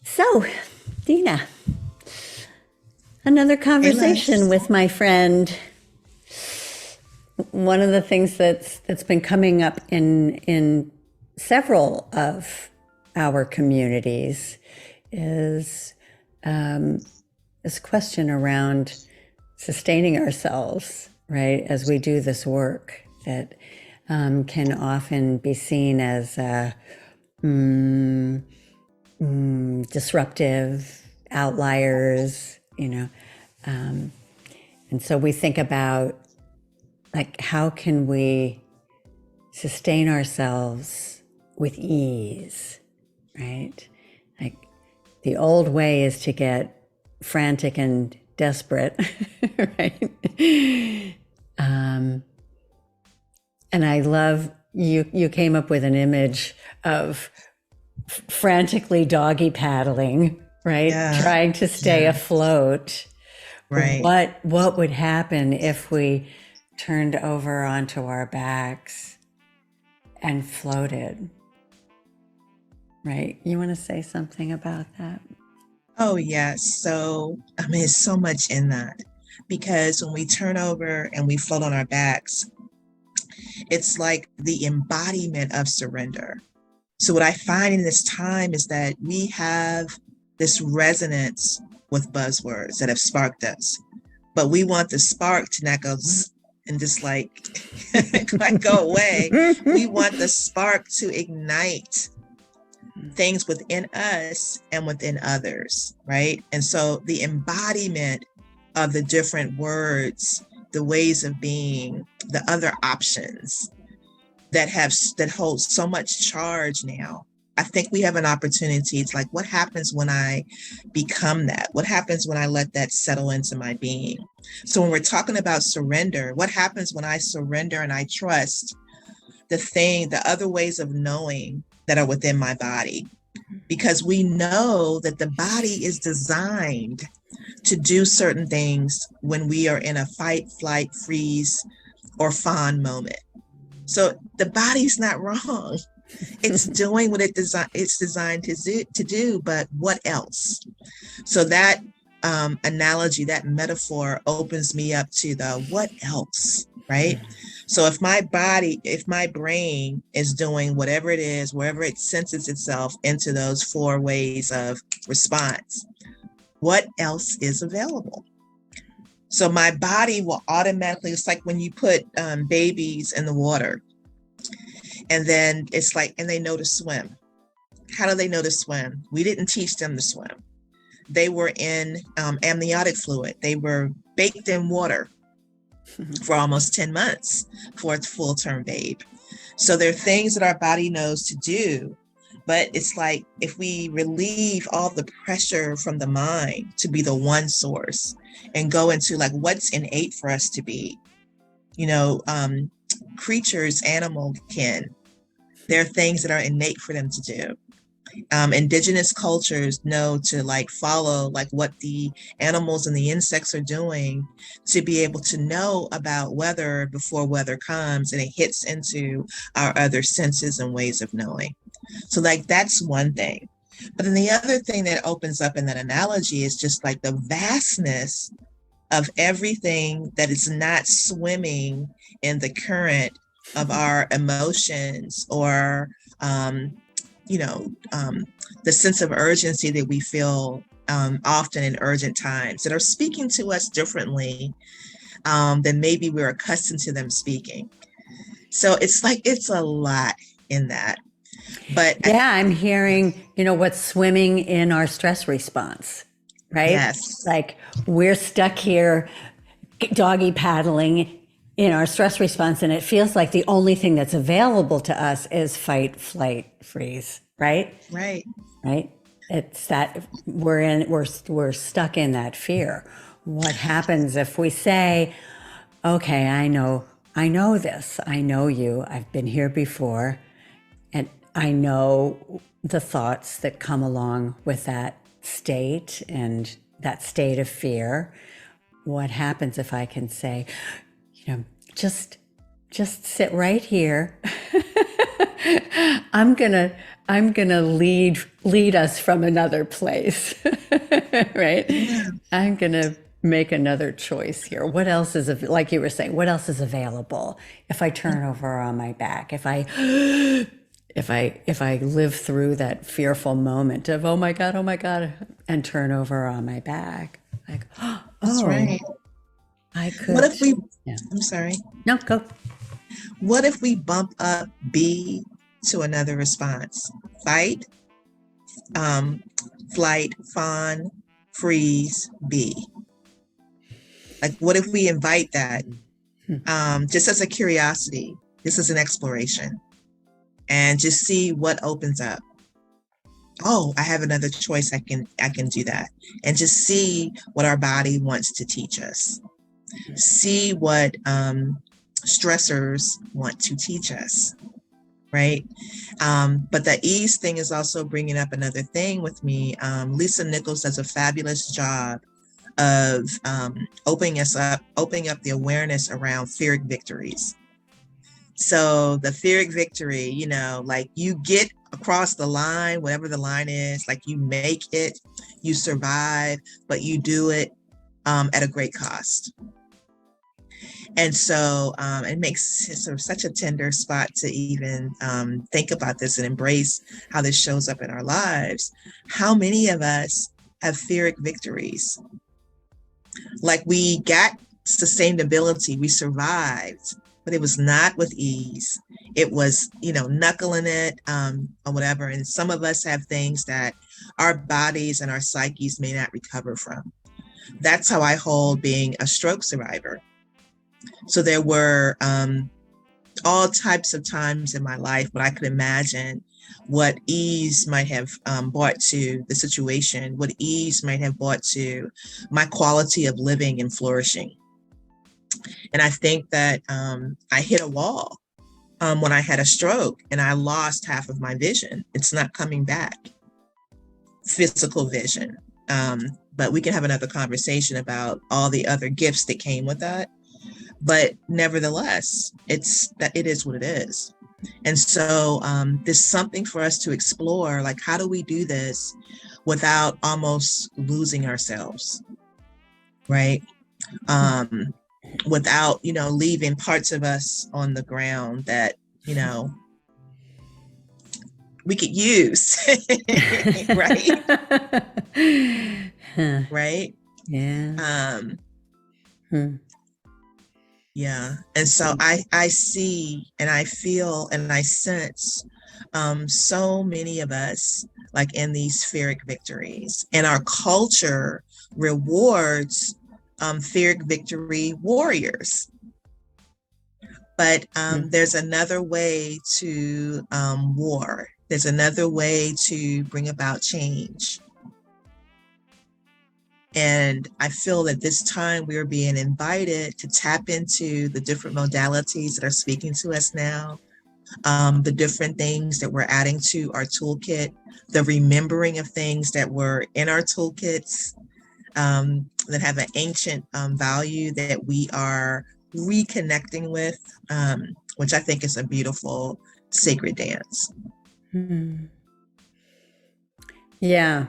So, Dina, another Hey, conversation Les. with my friend. One of the things that's been coming up in several of our communities is this question around sustaining ourselves, right, as we do this work that can often be seen as disruptive, outliers, and so we think about like how can we sustain ourselves with ease, right? Like the old way is to get frantic and desperate, right? And I love you came up with an image of frantically doggy paddling, right? Yeah, Trying to stay yeah, afloat. right. What would happen if we turned over onto our backs and floated, right? You want to say something about that? Oh, yes. So, I mean, it's so much in that because when we turn over and we float on our backs, it's like the embodiment of surrender. So, what I find in this time is that we have this resonance with buzzwords that have sparked us, but we want the spark to not go zzz and just like go away. We want the spark to ignite things within us and within others, right? And so the embodiment of the different words, the ways of being, the other options that hold so much charge now. I think we have an opportunity. It's like, what happens when I become that? What happens when I let that settle into my being? So when we're talking about surrender, what happens when I surrender and I trust the other ways of knowing that are within my body? Because we know that the body is designed to do certain things when we are in a fight, flight, freeze, or fawn moment. So the body's not wrong. It's doing what it's designed to do, but what else? So that analogy, that metaphor opens me up to the what else, right? So if my brain is doing whatever it is, wherever it senses itself into those four ways of response, what else is available? So my body will automatically, it's like when you put babies in the water and then it's like, and they know to swim. How do they know to swim? We didn't teach them to swim. They were in amniotic fluid. They were baked in water for almost 10 months for its full term babe. So there are things that our body knows to do, but it's like if we relieve all the pressure from the mind to be the one source and go into like what's innate for us to be, you know, creatures, animal kin, there are things that are innate for them to do. Indigenous cultures know to like follow like what the animals and the insects are doing to be able to know about weather before weather comes and it hits into our other senses and ways of knowing. So like that's one thing. But then the other thing that opens up in that analogy is just like the vastness of everything that is not swimming in the current of our emotions or the sense of urgency that we feel often in urgent times that are speaking to us differently than maybe we're accustomed to them speaking. So it's like, it's a lot in that. But Yeah, I'm hearing, what's swimming in our stress response, right? yes, Like we're stuck here doggy paddling in our stress response, and it feels like the only thing that's available to us is fight, flight, freeze, right? right. Right? It's that we're stuck in that fear. What happens if we say, okay, I know this. I know you. I've been here before. And I know the thoughts that come along with that state and that state of fear. What happens if I can say, just sit right here. I'm gonna I'm going to lead us from another place, right? Yeah. I'm going to make another choice here. What else is, like you were saying, what else is available if I turn over on my back? If I live through that fearful moment of, oh my God, and turn over on my back, like, That's oh, right. I What could, if we, yeah. I'm sorry, No, go. what if we bump up B to another response? Fight, um, flight, fawn, freeze, B. Like, what if we invite that just as a curiosity, just as an exploration, and just see what opens up? Oh, I have another choice. I can do that, and just see what our body wants to teach us. See what stressors want to teach us, right? But the ease thing is also bringing up another thing with me. Lisa Nichols does a fabulous job of opening up the awareness around Pyrrhic victories. So the Pyrrhic victory, like you get across the line, whatever the line is, like you make it, you survive, but you do it at a great cost. And so it makes it sort of such a tender spot to even think about this and embrace how this shows up in our lives. How many of us have Pyrrhic victories? Like we got sustainability, we survived, but it was not with ease. It was, knuckling it or whatever. And some of us have things that our bodies and our psyches may not recover from. That's how I hold being a stroke survivor. So there were all types of times in my life when I could imagine what ease might have brought to the situation, what ease might have brought to my quality of living and flourishing. And I think that I hit a wall when I had a stroke and I lost half of my vision. It's not coming back, physical vision. But we can have another conversation about all the other gifts that came with that. But nevertheless, it is what it is. And so there's something for us to explore, like how do we do this without almost losing ourselves, right? Without, leaving parts of us on the ground that, we could use, right? Right? Yeah. Yeah. And so I see and I feel and I sense so many of us like in these Pyrrhic victories, and our culture rewards Pyrrhic victory warriors. But there's another way to war. There's another way to bring about change. And I feel that this time we are being invited to tap into the different modalities that are speaking to us now, the different things that we're adding to our toolkit, the remembering of things that were in our toolkits that have an ancient value that we are reconnecting with, which I think is a beautiful sacred dance. Yeah,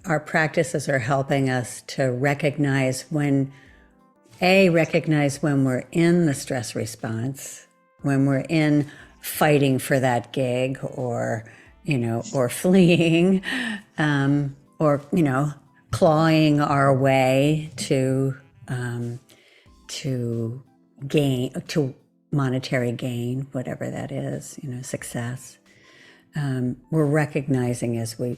our practices are helping us to recognize when we're in the stress response, when we're in fighting for that gig or fleeing, or, clawing our way to monetary gain, whatever that is, success. We're recognizing as we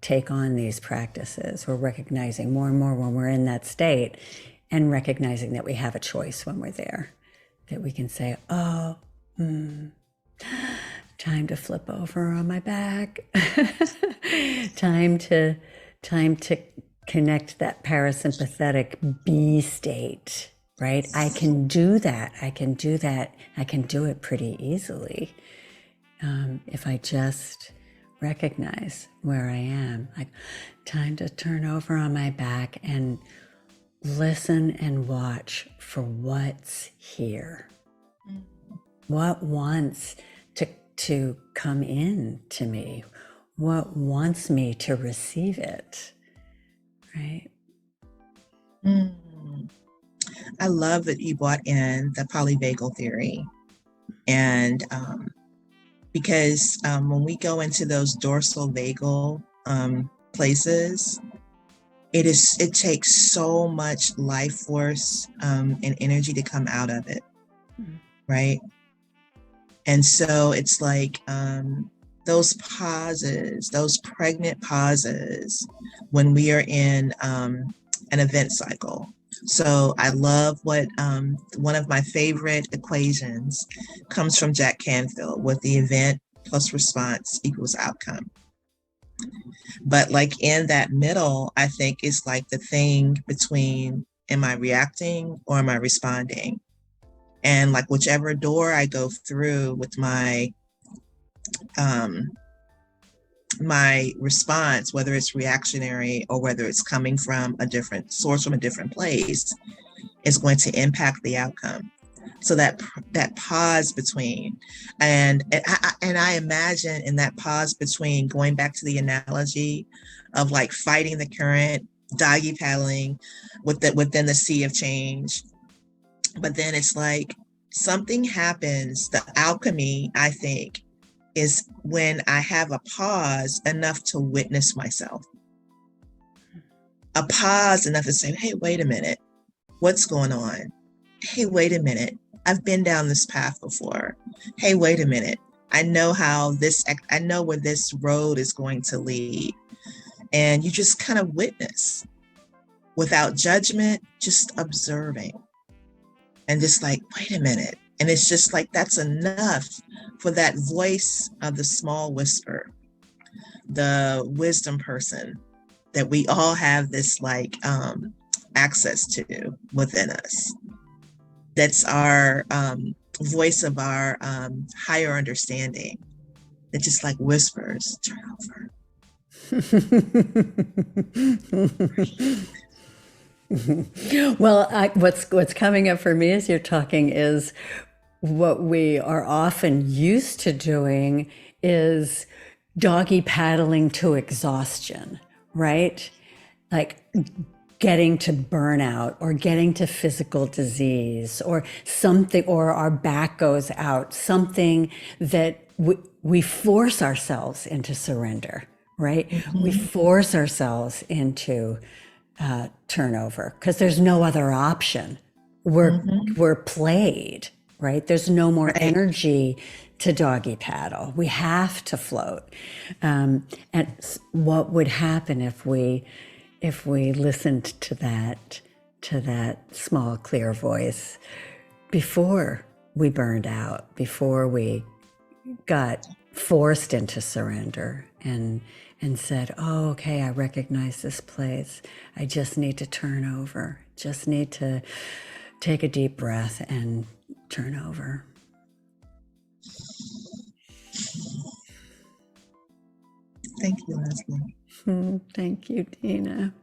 take on these practices, we're recognizing more and more when we're in that state, and recognizing that we have a choice when we're there, that we can say, oh, time to flip over on my back, time to connect that parasympathetic B state, right? I can do that. I can do it pretty easily. If I just recognize where I am, like time to turn over on my back and listen and watch for what's here. What wants to come in to me? What wants me to receive it? Right? I love that you brought in the polyvagal theory. And because when we go into those dorsal vagal places, it takes so much life force and energy to come out of it, right? And so it's like those pauses, those pregnant pauses when we are in an event cycle. So I love what one of my favorite equations comes from Jack Canfield with the event plus response equals outcome. But like in that middle, I think is like the thing between, am I reacting or am I responding? And like whichever door I go through with my my response, whether it's reactionary or whether it's coming from a different source, from a different place, is going to impact the outcome. So that pause between, and I imagine in that pause between, going back to the analogy of like fighting the current, doggy paddling within the sea of change. But then it's like something happens. The alchemy, I think, is when I have a pause enough to witness myself. A pause enough to say, hey, wait a minute, what's going on? Hey, wait a minute, I've been down this path before. Hey, wait a minute, I know where this road is going to lead. And you just kind of witness without judgment, just observing. And just like, wait a minute. And it's just like, that's enough for that voice of the small whisper, the wisdom person that we all have this like access to within us. That's our voice of our higher understanding that just like whispers, turn over. Well, what's coming up for me as you're talking is what we are often used to doing is doggy paddling to exhaustion, right? Like getting to burnout or getting to physical disease or something, or our back goes out, something that we force ourselves into surrender, right? Mm-hmm. We force ourselves into turnover because there's no other option. We're played, right? There's no more energy to doggy paddle. We have to float. And what would happen if we listened to that small, clear voice before we burned out, before we got forced into surrender and said, oh, okay, I recognize this place. I just need to turn over. Just need to take a deep breath and turn over. Thank you, Leslie. Thank you, Dena.